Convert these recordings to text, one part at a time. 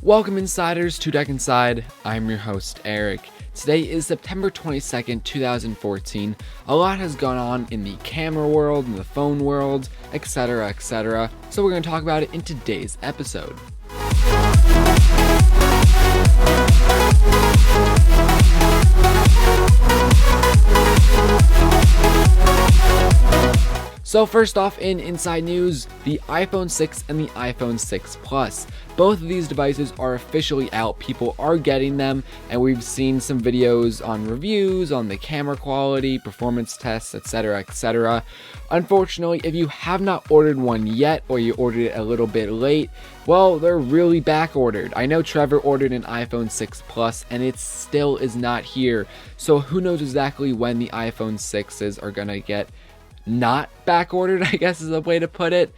Welcome insiders to Tech Inside. I'm your host Eric. Today is September 22nd, 2014. A lot has gone on in the camera world, in the phone world, etc, etc. So we're going to talk about it in today's episode. So first off, in inside news, the iPhone 6 and the iPhone 6 Plus. Both of these devices are officially out. People are getting them, and we've seen some videos on reviews, on the camera quality, performance tests, etc, etc. Unfortunately, if you have not ordered one yet, or you ordered it a little bit late, well, they're really back ordered. I know Trevor ordered an iPhone 6 Plus, and it still is not here. So who knows exactly when the iPhone 6s are gonna get not back ordered, I guess is a way to put it.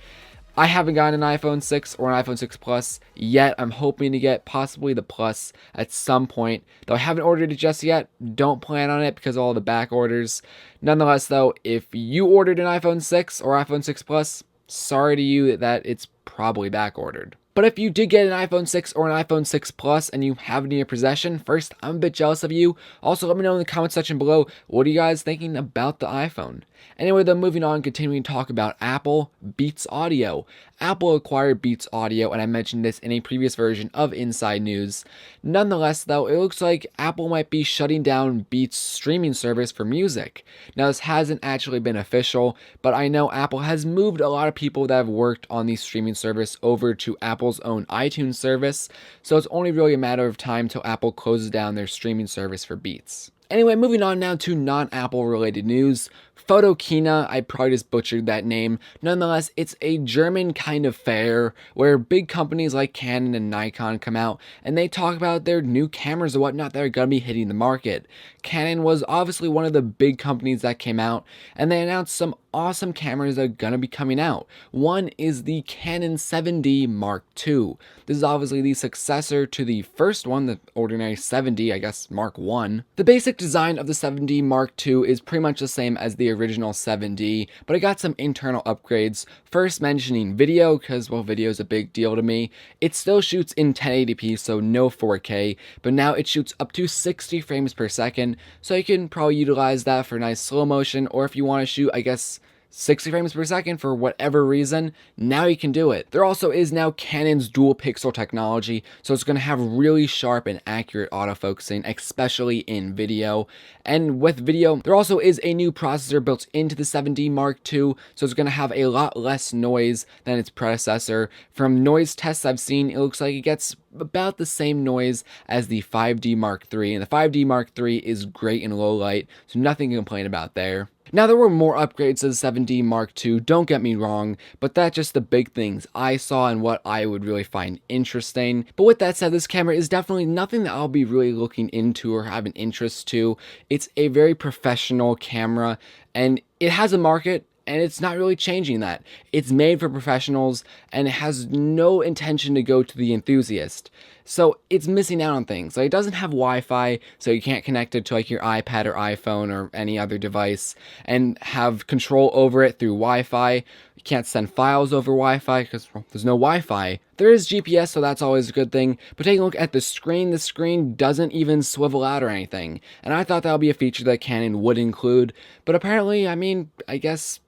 I haven't gotten an iPhone 6 or an iPhone 6 Plus yet. I'm hoping to get possibly the Plus at some point, though I haven't ordered it just yet. Don't plan on it because of all the back orders. Nonetheless though, if you ordered an iPhone 6 or iPhone 6 Plus, sorry to you that it's probably back ordered. But if you did get an iPhone 6 or an iPhone 6 Plus and you have it in your possession, first, I'm a bit jealous of you. Also, let me know in the comment section below, what are you guys thinking about the iPhone? Anyway, though, moving on, continuing to talk about Apple, Beats Audio. Apple acquired Beats Audio, and I mentioned this in a previous version of Inside News. Nonetheless, though, it looks like Apple might be shutting down Beats' streaming service for music. Now, this hasn't actually been official, but I know Apple has moved a lot of people that have worked on the streaming service over to Apple's own iTunes service, so it's only really a matter of time till Apple closes down their streaming service for Beats. Anyway, moving on now to non-Apple related news. Photokina, I probably just butchered that name. Nonetheless, it's a German kind of fair where big companies like Canon and Nikon come out and they talk about their new cameras and whatnot that are going to be hitting the market. Canon was obviously one of the big companies that came out, and they announced some awesome cameras that are going to be coming out. One is the Canon 7D Mark II. This is obviously the successor to the first one, the ordinary 7D, I guess Mark I. The basic design of the 7D Mark II is pretty much the same as the original 7D, but it got some internal upgrades. First mentioning video, because well, video is a big deal to me. It still shoots in 1080p, so no 4K, but now it shoots up to 60 frames per second, so you can probably utilize that for nice slow motion, or if you want to shoot, I guess, 60 frames per second for whatever reason, now you can do it. There also is now Canon's dual pixel technology, so it's going to have really sharp and accurate autofocusing, especially in video. And with video, there also is a new processor built into the 7D Mark II, so it's going to have a lot less noise than its predecessor. From noise tests I've seen, it looks like it gets about the same noise as the 5D Mark III, and the 5D Mark III is great in low light, so nothing to complain about there. Now, there were more upgrades to the 7D Mark II, don't get me wrong, but that's just the big things I saw and what I would really find interesting. But with that said, this camera is definitely nothing that I'll be really looking into or have an interest to. It's a very professional camera, and it has a market, and it's not really changing that. It's made for professionals, and it has no intention to go to the enthusiast. So it's missing out on things. Like, it doesn't have Wi-Fi, so you can't connect it to like your iPad or iPhone or any other device and have control over it through Wi-Fi. You can't send files over Wi-Fi because there's no Wi-Fi. There is GPS, so that's always a good thing, but taking a look at the screen doesn't even swivel out or anything. And I thought that would be a feature that Canon would include, but apparently, I guess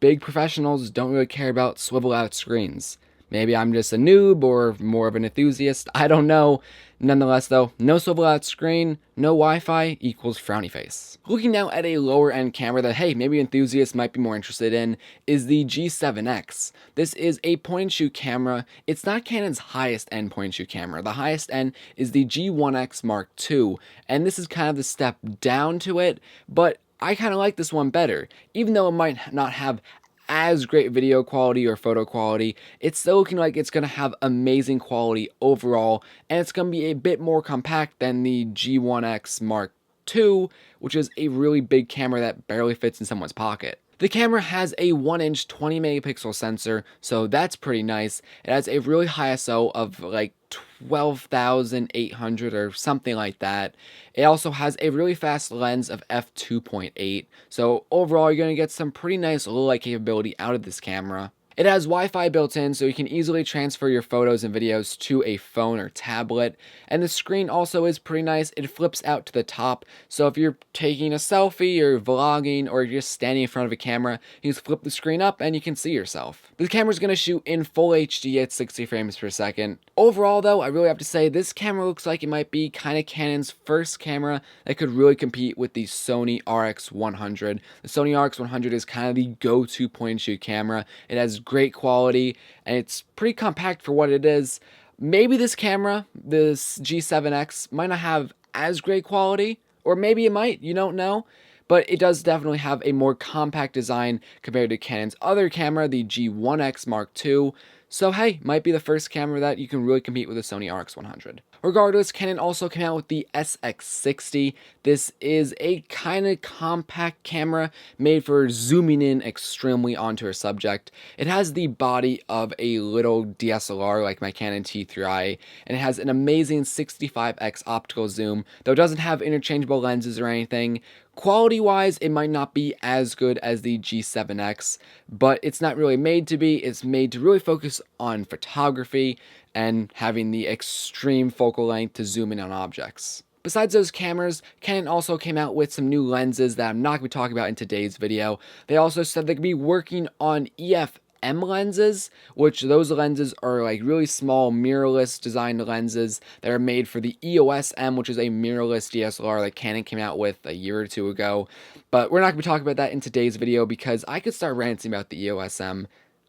big professionals don't really care about swivel out screens. Maybe I'm just a noob or more of an enthusiast, I don't know. Nonetheless though, no swivel out screen, no Wi-Fi equals frowny face. Looking now at a lower end camera that, hey, maybe enthusiasts might be more interested in, is the G7X. This is a point and shoot camera. It's not Canon's highest end point and shoot camera. The highest end is the G1X Mark II, and this is kind of the step down to it, but I kind of like this one better. Even though it might not have as great video quality or photo quality, it's still looking like it's going to have amazing quality overall, and it's going to be a bit more compact than the G1X Mark II, which is a really big camera that barely fits in someone's pocket. The camera has a 1-inch 20 megapixel sensor, so that's pretty nice. It has a really high ISO of like 12,800 or something like that. It also has a really fast lens of f2.8, so overall you're going to get some pretty nice low light capability out of this camera. It has Wi-Fi built in, so you can easily transfer your photos and videos to a phone or tablet. And the screen also is pretty nice. It flips out to the top, so if you're taking a selfie or vlogging or you're just standing in front of a camera, you just flip the screen up and you can see yourself. The camera's going to shoot in full HD at 60 frames per second. Overall though, I really have to say this camera looks like it might be kind of Canon's first camera that could really compete with the Sony RX100. The Sony RX100 is kind of the go-to point-and-shoot camera. It has great quality and it's pretty compact for what it is. Maybe this camera, this G7X, might not have as great quality, or maybe it might, you don't know. But it does definitely have a more compact design compared to Canon's other camera, the G1X Mark II. So hey, might be the first camera that you can really compete with the Sony RX100. Regardless, Canon also came out with the SX60. This is a kind of compact camera made for zooming in extremely onto a subject. It has the body of a little DSLR like my Canon T3i, and it has an amazing 65x optical zoom, though it doesn't have interchangeable lenses or anything. Quality-wise, it might not be as good as the G7X, but it's not really made to be. It's made to really focus on photography and having the extreme focal length to zoom in on objects. Besides those cameras, Canon also came out with some new lenses that I'm not going to be talking about in today's video. They also said they're going to be working on EF-M lenses, which those lenses are like really small mirrorless designed lenses that are made for the EOS-M, which is a mirrorless DSLR that Canon came out with a year or two ago. But we're not going to be talking about that in today's video because I could start ranting about the EOS-M.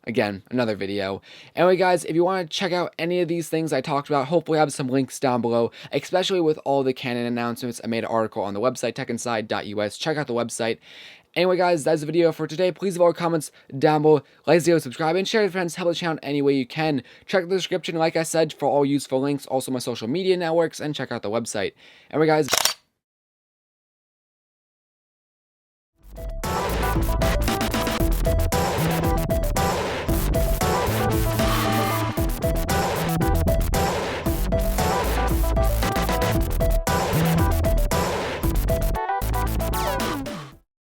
Again, another video. Anyway, guys, if you want to check out any of these things I talked about, hopefully I have some links down below, especially with all the Canon announcements. I made an article on the website, techinside.us. Check out the website. Anyway, guys, that's the video for today. Please leave all your comments down below. Like the video, subscribe, and share with friends. Help the channel any way you can. Check the description, like I said, for all useful links. Also, my social media networks, and check out the website. Anyway, guys.